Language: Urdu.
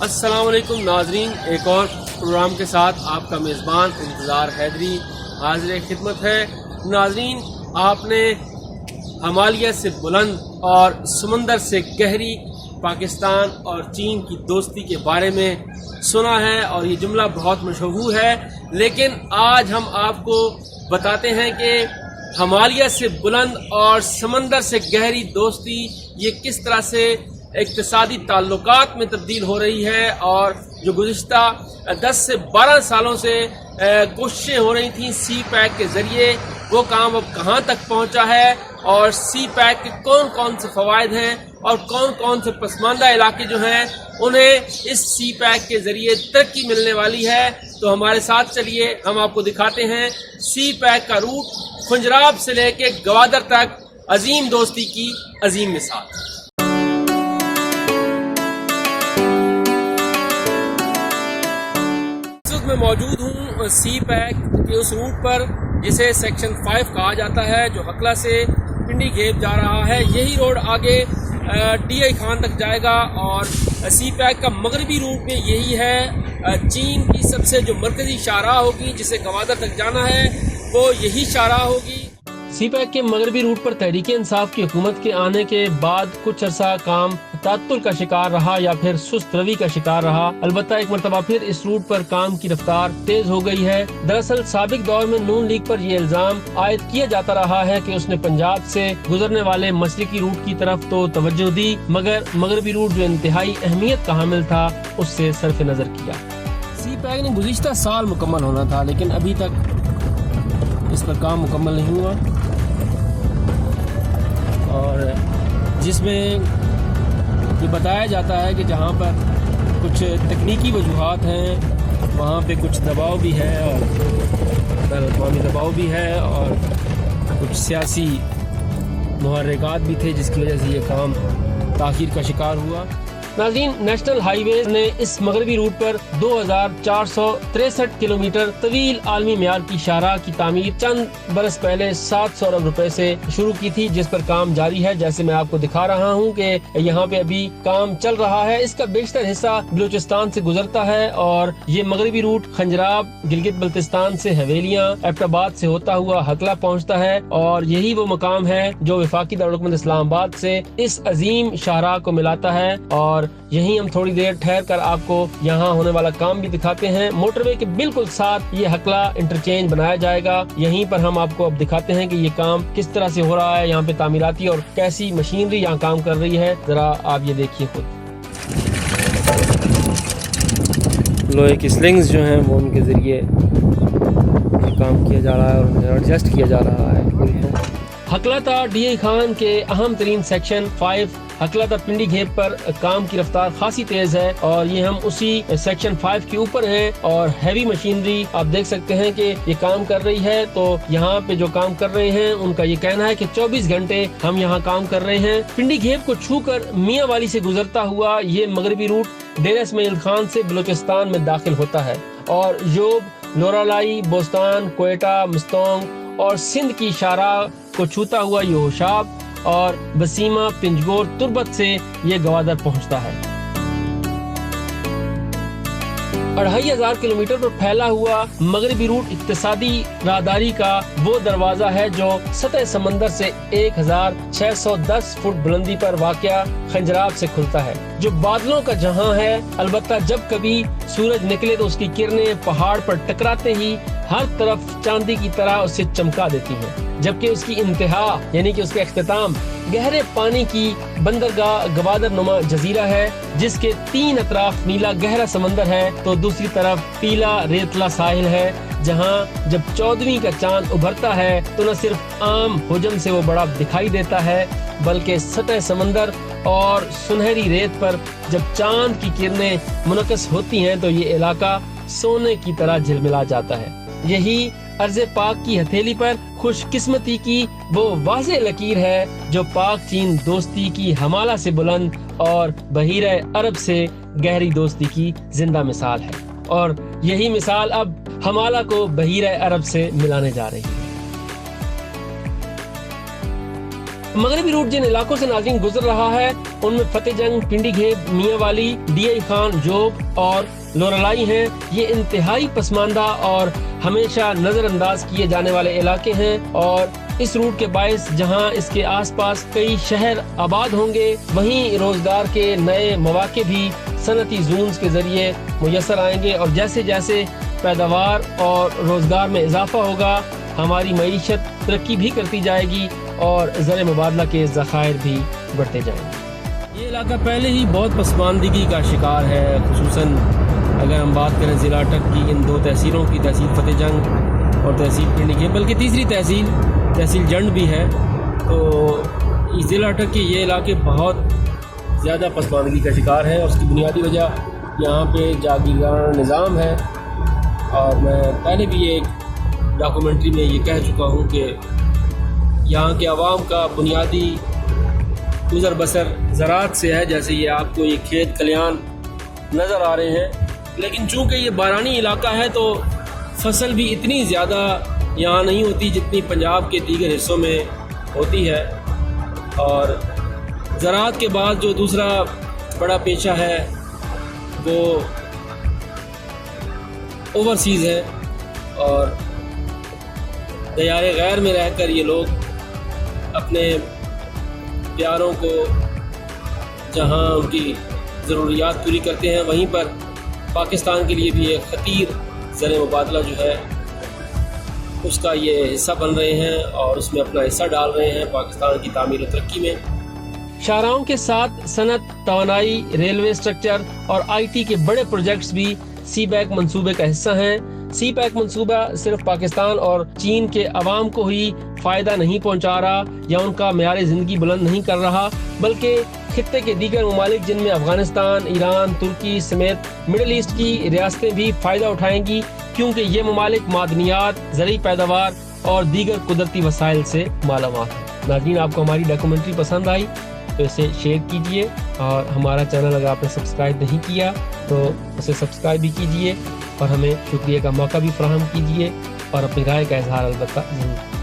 السلام علیکم ناظرین، ایک اور پروگرام کے ساتھ آپ کا میزبان انتظار حیدری حاضر خدمت ہے۔ ناظرین، آپ نے ہمالیہ سے بلند اور سمندر سے گہری پاکستان اور چین کی دوستی کے بارے میں سنا ہے اور یہ جملہ بہت مشہور ہے، لیکن آج ہم آپ کو بتاتے ہیں کہ ہمالیہ سے بلند اور سمندر سے گہری دوستی یہ کس طرح سے اقتصادی تعلقات میں تبدیل ہو رہی ہے، اور جو گزشتہ 10 سے 12 سالوں سے کوششیں ہو رہی تھیں سی پیک کے ذریعے، وہ کام اب کہاں تک پہنچا ہے، اور سی پیک کے کون کون سے فوائد ہیں اور کون کون سے پسماندہ علاقے جو ہیں انہیں اس سی پیک کے ذریعے ترقی ملنے والی ہے۔ تو ہمارے ساتھ چلیے، ہم آپ کو دکھاتے ہیں سی پیک کا روٹ خنجراب سے لے کے گوادر تک عظیم دوستی کی عظیم مثال۔ میں موجود ہوں سی پیک کے اس روٹ پر جسے سیکشن 5 کہا جاتا ہے، جو ہکلا سے پنڈی گھیب جا رہا ہے۔ یہی روڈ آگے ڈی آئی خان تک جائے گا، اور سی پیک کا مغربی روٹ میں یہی ہے۔ چین کی سب سے جو مرکزی شاہراہ ہوگی جسے گوادر تک جانا ہے، وہ یہی شاہراہ ہوگی۔ سی پیک کے مغربی روٹ پر تحریک انصاف کی حکومت کے آنے کے بعد کچھ عرصہ کام تعطل کا شکار رہا یا پھر سست روی کا شکار رہا۔ البتہ ایک مرتبہ پھر اس روٹ پر کام کی رفتار تیز ہو گئی ہے۔ دراصل سابق دور میں نون لیگ پر یہ الزام عائد کیا جاتا رہا ہے کہ اس نے پنجاب سے گزرنے والے مشرقی روٹ کی طرف تو توجہ دی، مگر مغربی روٹ جو انتہائی اہمیت کا حامل تھا اس سے صرف نظر کیا۔ سی پیک نے گزشتہ سال مکمل ہونا تھا، لیکن ابھی تک اس پر کام مکمل نہیں ہوا، اور جس میں یہ بتایا جاتا ہے کہ جہاں پر کچھ تکنیکی وجوہات ہیں وہاں پہ کچھ دباؤ بھی ہے، اور بین الاقوامی دباؤ بھی ہے، اور کچھ سیاسی محرکات بھی تھے جس کی وجہ سے یہ کام تاخیر کا شکار ہوا۔ ناظرین، نیشنل ہائی ویز نے اس مغربی روٹ پر 2463 کلومیٹر طویل عالمی معیار کی شاہراہ کی تعمیر چند برس پہلے 700 ارب روپے سے شروع کی تھی، جس پر کام جاری ہے۔ جیسے میں آپ کو دکھا رہا ہوں کہ یہاں پہ ابھی کام چل رہا ہے۔ اس کا بیشتر حصہ بلوچستان سے گزرتا ہے، اور یہ مغربی روٹ خنجراب، گلگت بلتستان سے حویلیاں، ایبٹ آباد سے ہوتا ہوا ہکلا پہنچتا ہے، اور یہی وہ مقام ہے جو وفاقی دارالحکومت اسلام آباد سے اس عظیم شاہراہ کو ملاتا ہے۔ اور یہیں ہم تھوڑی دیر ٹھہر کر آپ کو یہاں ہونے والا کام بھی دکھاتے ہیں۔ موٹر وے کے بالکل ساتھ یہ ہکلا انٹرچینج بنایا جائے گا۔ یہیں پر ہم آپ کو اب دکھاتے ہیں کہ یہ کام کس طرح سے ہو رہا ہے، یہاں پہ تعمیراتی اور کیسی مشینری یہاں کام کر رہی ہے، ذرا آپ یہ دیکھیے خود۔ لوہے کی سلنگز جو ہیں وہ ان کے ذریعے کام کیا جا رہا ہے اور انہیں ایڈجسٹ کیا جا رہا ہے۔ ہکلا تا ڈی آئی خان کے اہم ترین سیکشن 5 ہکلا تا پنڈی گھیب پر کام کی رفتار خاصی تیز ہے، اور یہ ہم اسی سیکشن 5 کے اوپر ہیں، اور ہیوی مشینری آپ دیکھ سکتے ہیں کہ یہ کام کر رہی ہے۔ تو یہاں پہ جو کام کر رہے ہیں ان کا یہ کہنا ہے کہ 24 گھنٹے ہم یہاں کام کر رہے ہیں۔ پنڈی گھیب کو چھو کر میاں والی سے گزرتا ہوا یہ مغربی روٹ ڈیرہ اسماعیل خان سے بلوچستان میں داخل ہوتا ہے، اور یوب، لورالائی، بوستان، کوئٹہ، مستونگ اور سندھ کی شاہراہ کو چھوتا ہوا یہ ہوشاب اور بسیمہ، پنجگور، تربت سے یہ گوادر پہنچتا ہے۔ 2500 کلومیٹر پر پھیلا ہوا مغربی روٹ اقتصادی راہداری کا وہ دروازہ ہے جو سطح سمندر سے 1610 فٹ بلندی پر واقع خنجراب سے کھلتا ہے، جو بادلوں کا جہاں ہے۔ البتہ جب کبھی سورج نکلے تو اس کی کرنیں پہاڑ پر ٹکراتے ہی ہر طرف چاندی کی طرح اسے چمکا دیتی ہیں، جبکہ اس کی انتہا یعنی کہ اس کا اختتام گہرے پانی کی بندرگاہ گوادر نما جزیرہ ہے، جس کے 3 اطراف نیلا گہرا سمندر ہے، تو دوسری طرف پیلا ریتلا ساحل ہے، جہاں جب 14ویں کا چاند ابھرتا ہے تو نہ صرف عام حجم سے وہ بڑا دکھائی دیتا ہے، بلکہ سطح سمندر اور سنہری ریت پر جب چاند کی کرنیں منعکس ہوتی ہیں تو یہ علاقہ سونے کی طرح جھلملا جاتا ہے۔ یہی ارض پاک کی ہتھیلی پر خوش قسمتی کی وہ واضح لکیر ہے جو پاک چین دوستی کی ہمالہ سے بلند اور بحیرہ عرب سے گہری دوستی کی زندہ مثال ہے، اور یہی مثال اب ہمالہ کو بحیرہ عرب سے ملانے جا رہی ہے۔ مغربی روٹ جن علاقوں سے ناظرین گزر رہا ہے ان میں فتح جنگ، پنڈی گھیب، میاں والی، ڈی آئی خان، جوگ اور لورالائی ہیں۔ یہ انتہائی پسماندہ اور ہمیشہ نظر انداز کیے جانے والے علاقے ہیں، اور اس روٹ کے باعث جہاں اس کے آس پاس کئی شہر آباد ہوں گے، وہیں روزگار کے نئے مواقع بھی صنعتی زونز کے ذریعے میسر آئیں گے، اور جیسے جیسے پیداوار اور روزگار میں اضافہ ہوگا ہماری معیشت ترقی بھی کرتی جائے گی اور زر مبادلہ کے ذخائر بھی بڑھتے جائیں گے۔ یہ علاقہ پہلے ہی بہت پسماندگی کا شکار ہے، خصوصاً اگر ہم بات کریں ضلع اٹک کی ان دو تحصیلوں کی، تحصیل فتح جنگ اور تحصیل پنڈی گھیب، بلکہ تیسری تحصیل جنڈ بھی ہے۔ تو ضلع اٹک کے یہ علاقے بہت زیادہ پسماندگی کا شکار ہے، اور اس کی بنیادی وجہ یہاں پہ جاگیردارانہ نظام ہے، اور میں پہلے بھی ایک ڈاکومنٹری میں یہ کہہ چکا ہوں کہ یہاں کے عوام کا بنیادی گزر بسر زراعت سے ہے، جیسے یہ آپ کو یہ کھیت کھلیان نظر آ رہے ہیں، لیکن چونکہ یہ بارانی علاقہ ہے تو فصل بھی اتنی زیادہ یہاں نہیں ہوتی جتنی پنجاب کے دیگر حصوں میں ہوتی ہے، اور زراعت کے بعد جو دوسرا بڑا پیشہ ہے وہ اوورسیز ہے، اور دیار غیر میں رہ کر یہ لوگ اپنے پیاروں کو جہاں ان کی ضروریات پوری کرتے ہیں، وہیں پر پاکستان کے لیے بھی ایک خطیر زر مبادلہ جو ہے اس کا یہ حصہ بن رہے ہیں، اور اس میں اپنا حصہ ڈال رہے ہیں پاکستان کی تعمیر و ترقی میں۔ شاہراہوں کے ساتھ صنعت، توانائی، ریلوے اسٹرکچر اور آئی ٹی کے بڑے پروجیکٹس بھی سی پیک منصوبے کا حصہ ہیں۔ سی پیک منصوبہ صرف پاکستان اور چین کے عوام کو ہی فائدہ نہیں پہنچا رہا یا ان کا معیار زندگی بلند نہیں کر رہا، بلکہ خطے کے دیگر ممالک جن میں افغانستان، ایران، ترکی سمیت مڈل ایسٹ کی ریاستیں بھی فائدہ اٹھائیں گی، کیونکہ یہ ممالک معدنیات، زرعی پیداوار اور دیگر قدرتی وسائل سے مالا مال ہیں۔ ناظرین، آپ کو ہماری ڈاکومنٹری پسند آئی تو اسے شیئر کیجئے، اور ہمارا چینل اگر آپ نے سبسکرائب نہیں کیا تو اسے سبسکرائب بھی کیجئے، اور ہمیں شکریہ کا موقع بھی فراہم کیجئے، اور اپنی رائے کا اظہار البتہ ضرور